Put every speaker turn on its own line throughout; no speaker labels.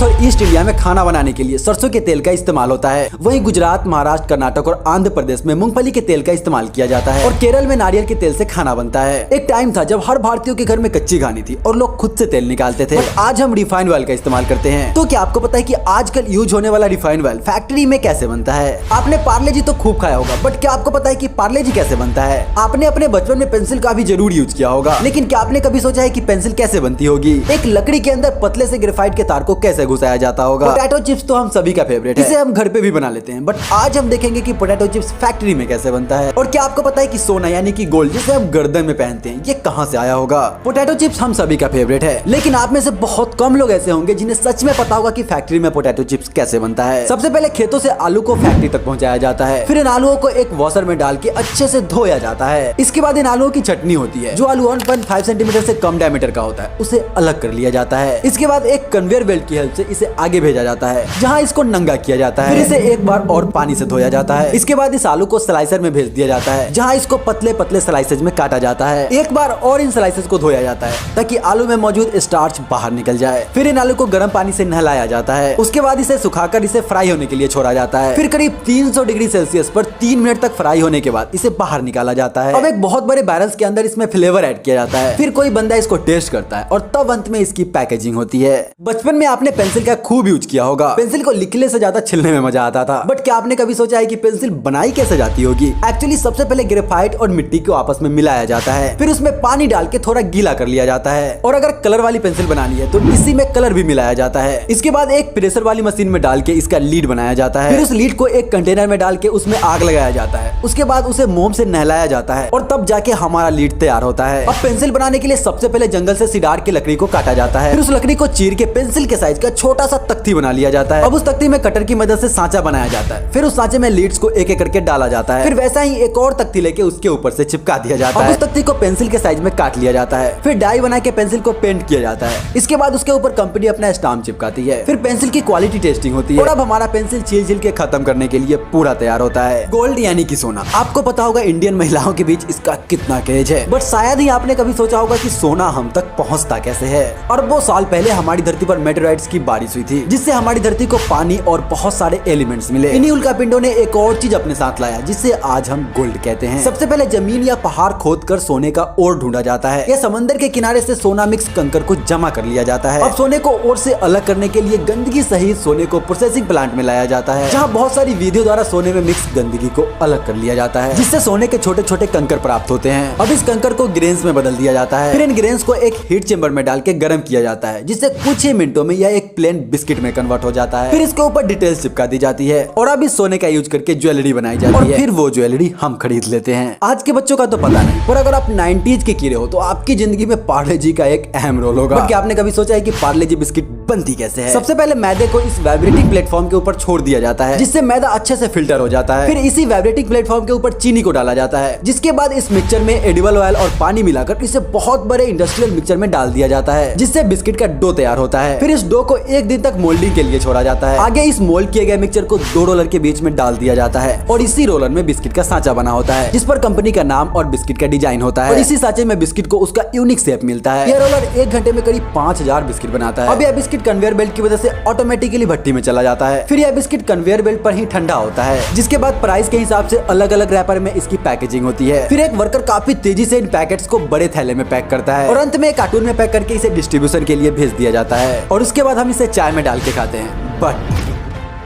North और east India में खाना बनाने के लिए सरसों के तेल का इस्तेमाल होता है। वहीं गुजरात, महाराष्ट्र, कर्नाटक और आंध्र प्रदेश में मूंगफली के तेल का इस्तेमाल किया जाता है और केरल में नारियल के तेल से खाना बनता है। एक टाइम था जब हर भारतीयों के घर में कच्ची घानी थी और लोग खुद से तेल निकालते थे। आज हम रिफाइंड ऑयल का इस्तेमाल करते हैं। तो क्या आपको पता है कि आजकल यूज होने वाला रिफाइंड ऑयल फैक्ट्री में कैसे बनता है? आपने पार्ले जी तो खूब खाया होगा, बट क्या आपको पता है कि पार्ले जी कैसे बनता है? आपने अपने बचपन में पेंसिल का भी जरूर यूज किया होगा, लेकिन क्या आपने कभी सोचा है कि पेंसिल कैसे बनती होगी? एक लकड़ी के अंदर पतले से ग्रेफाइट के तार को कैसे घुसाया जाता होगा? पोटैटो चिप्स तो हम सभी का फेवरेट है, इसे हम घर पे भी बना लेते हैं, बट आज हम देखेंगे कि पोटैटो चिप्स फैक्ट्री में कैसे बनता है। और क्या आपको पता है कि सोना यानी कि गोल्ड जिसे हम गर्दन में पहनते हैं, ये कहां से आया होगा? पोटैटो चिप्स हम सभी का फेवरेट है, लेकिन आप में से बहुत कम लोग ऐसे होंगे जिन्हें सच में पता होगा कि फैक्ट्री में पोटैटो चिप्स कैसे बनता है। सबसे पहले खेतों से आलू को फैक्ट्री तक पहुंचाया जाता है, फिर इन आलुओं को एक वॉशर में डाल के अच्छे से धोया जाता है। इसके बाद इन आलुओं की चटनी होती है, जो आलू 1.5 सेंटीमीटर से कम डायमीटर का होता है, उसे अलग कर लिया जाता है। इसके बाद एक कन्वेयर बेल्ट की हेल्प से इसे आगे भेजा जाता है, जहां इसको नंगा किया जाता है। फिर इसे एक बार और पानी से धोया जाता है। इसके बाद इस आलू को स्लाइसर में भेज दिया जाता है, जहां इसको पतले पतले स्लाइसेज में काटा जाता है। एक बार और इन स्लाइसेज को धोया जाता है ताकि आलू में मौजूद स्टार्च बाहर निकल जाए। फिर इन आलू को गर्म पानी से नहलाया जाता है। उसके बाद इसे सुखाकर इसे फ्राई होने के लिए छोड़ा जाता है। फिर करीब 300 डिग्री सेल्सियस पर 3 मिनट तक फ्राई होने के बाद इसे बाहर निकाला जाता है। अब एक बहुत बड़े बैरल्स के अंदर इसमें फ्लेवर ऐड किया जाता है। फिर कोई बंदा इसको टेस्ट करता है और तब अंत में इसकी पैकेजिंग होती है। बचपन में आपने पेंसिल का खूब यूज किया होगा। पेंसिल को लिखने से ज्यादा छिलने में मजा आता था, बट क्या आपने कभी सोचा है कि पेंसिल बनाई कैसे जाती होगी? एक्चुअली सबसे पहले ग्रेफाइट और मिट्टी को आपस में मिलाया जाता है, फिर उसमें पानी डाल के थोड़ा गीला कर लिया जाता है, और अगर कलर वाली पेंसिल बनानी है तो इसी में कलर भी मिलाया जाता है। इसके बाद एक प्रेशर वाली मशीन में डाल के इसका लीड बनाया जाता है। फिर उस लीड को एक कंटेनर में डाल के उसमें आग लगाया जाता है। उसके बाद उसे मोम से नहलाया जाता है और तब जाके हमारा लीड तैयार होता है। अब पेंसिल बनाने के लिए सबसे पहले जंगल से सिडार की लकड़ी को काटा जाता है। फिर उस लकड़ी को चीर के पेंसिल के साइज का छोटा सा तख्ती बना लिया जाता है। अब उस तख्ती में कटर की मदद से सांचा बनाया जाता है। फिर उस सांचे में लीड्स को एक एक करके डाला जाता है। फिर वैसा ही एक और तख्ती लेके उसके ऊपर से चिपका दिया जाता है। उस तख्ती को पेंसिल के साइज में काट लिया जाता है। फिर डाई बना के पेंसिल को पेंट किया जाता है। इसके बाद उसके ऊपर कंपनी अपना स्टाम्प चिपकाती है। फिर पेंसिल की क्वालिटी टेस्टिंग होती है और अब हमारा पेंसिल छील के खत्म करने के लिए पूरा तैयार होता है। गोल्ड यानी कि सोना। आपको पता होगा इंडियन महिलाओं के बीच इसका कितना क्रेज है, बट शायद ही आपने कभी सोचा होगा कि सोना हम तक पहुंचता कैसे है। अरबों साल पहले हमारी धरती पर मेटेराइट्स की बारिश हुई थी, जिससे हमारी धरती को पानी और बहुत सारे एलिमेंट्स मिले। इन्हीं उल्कापिंडों ने एक और चीज अपने साथ लाया जिसे आज हम गोल्ड कहते हैं। सबसे पहले जमीन या पहाड़ खोदकर सोने का ओर ढूंढा जाता है। यह समंदर के किनारे से सोना मिक्स कंकर को जमा कर लिया जाता है। अब सोने को ओर से अलग करने के लिए गंदगी सहित सोने को प्रोसेसिंग प्लांट में लाया जाता है, जहां बहुत सारी विधियों द्वारा सोने में मिक्स गंदगी को अलग कर लिया जाता है, जिससे सोने के छोटे छोटे कंकर प्राप्त होते हैं। अब इस कंकर को ग्रेन्स में बदल दिया जाता है। फिर इन ग्रेन्स को एक हीट चेंबर में डाल के गर्म किया जाता है, जिससे कुछ ही मिनटों में यह एक प्लेन बिस्किट में कन्वर्ट हो जाता है। फिर इसके ऊपर डिटेल्स चिपका दी जाती है और अब इस सोने का यूज करके ज्वेलरी बनाई जाती है और फिर वो ज्वेलरी हम खरीद लेते हैं। आज के बच्चों का तो पता नहीं, पर अगर आप 90s के कीड़े हो तो आपकी जिंदगी में पार्ले जी का एक अहम रोल होगा। क्या आपने कभी सोचा है कि पार्ले जी बिस्किट बनती कैसे है? सबसे पहले मैदे को इस वाइब्रेटिंग प्लेटफॉर्म के ऊपर छोड़ दिया जाता है, जिससे मैदा अच्छे से फिल्टर हो जाता है। फिर इसी वाइब्रेटिंग प्लेटफॉर्म के ऊपर चीनी को डाला जाता है, जिसके बाद इस मिक्सचर में एडिबल ऑयल और पानी मिलाकर इसे बहुत बड़े इंडस्ट्रियल मिक्सचर में डाल दिया जाता है, जिससे बिस्किट का डो तैयार होता है। फिर इस डो को 1 दिन तक मोल्डिंग के लिए छोड़ा जाता है। आगे इस मोल्ड किए गए मिक्सचर को 2 रोलर के बीच में डाल दिया जाता है और इसी रोलर में बिस्किट का सांचा बना होता है, जिस पर कंपनी का नाम और बिस्किट का डिजाइन होता है। और इसी सांचे में बिस्किट को उसका यूनिक शेप मिलता है। यह रोलर 1 घंटे में करीब 5000 बिस्किट बनाता है। अब यह बिस्किट कन्वेयर बेल्ट की वजह से ऑटोमेटिकली भट्टी में चला जाता है। फिर यह बिस्किट कन्वेयर बेल्ट पर ही ठंडा होता है, जिसके बाद प्राइस के हिसाब से अलग अलग रैपर में इसकी पैकेजिंग होती है। फिर एक वर्कर काफी तेजी से इन पैकेट्स को बड़े थैले में पैक करता है और अंत में कार्टून में पैक करके इसे डिस्ट्रीब्यूशन के लिए भेज दिया जाता है और उसके बाद हम इसे चाय में डाल के खाते हैं। बट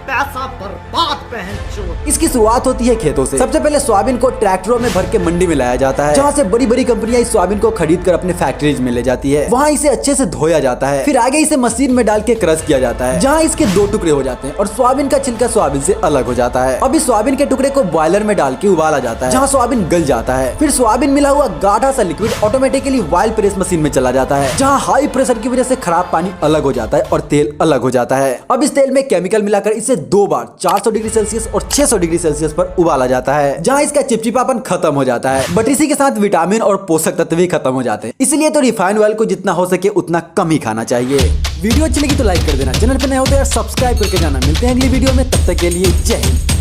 पैसा बर्बाद बहनचोद।
इसकी शुरुआत होती है खेतों से। सबसे पहले सोयाबीन को ट्रैक्टरों में भर के मंडी में लाया जाता है, जहाँ से बड़ी बड़ी कंपनियां इस सोयाबीन को खरीद कर अपने फैक्ट्रीज में ले जाती है। वहाँ इसे अच्छे से धोया जाता है। फिर आगे इसे मशीन में डाल के क्रश किया जाता है, जहाँ इसके 2 टुकड़े हो जाते हैं और सोयाबीन का छिलका सोयाबीन से अलग हो जाता है। अब इस सोयाबीन के टुकड़े को बॉयलर में डाल के उबाला जाता है, जहाँ सोयाबीन गल जाता है। फिर सोयाबीन मिला हुआ गाढ़ा सा liquid automatically while press machine में चला जाता है, जहाँ हाई प्रेशर की वजह से खराब पानी अलग हो जाता है और तेल अलग हो जाता है। अब इस तेल में केमिकल मिलाकर इसे 2 बार 400 डिग्री सेल्सियस और 600 डिग्री सेल्सियस पर उबाला जाता है, जहां इसका चिपचिपापन खत्म हो जाता है, बट इसी के साथ विटामिन और पोषक तत्व भी खत्म हो जाते हैं। इसलिए तो रिफाइंड ऑयल को जितना हो सके उतना कम ही खाना चाहिए। वीडियो अच्छी लगी तो लाइक कर देना, चैनल पर नए हो तो यार सब्सक्राइब करके जाना। मिलते हैं अगली वीडियो में, तब तक के लिए जय हिंद।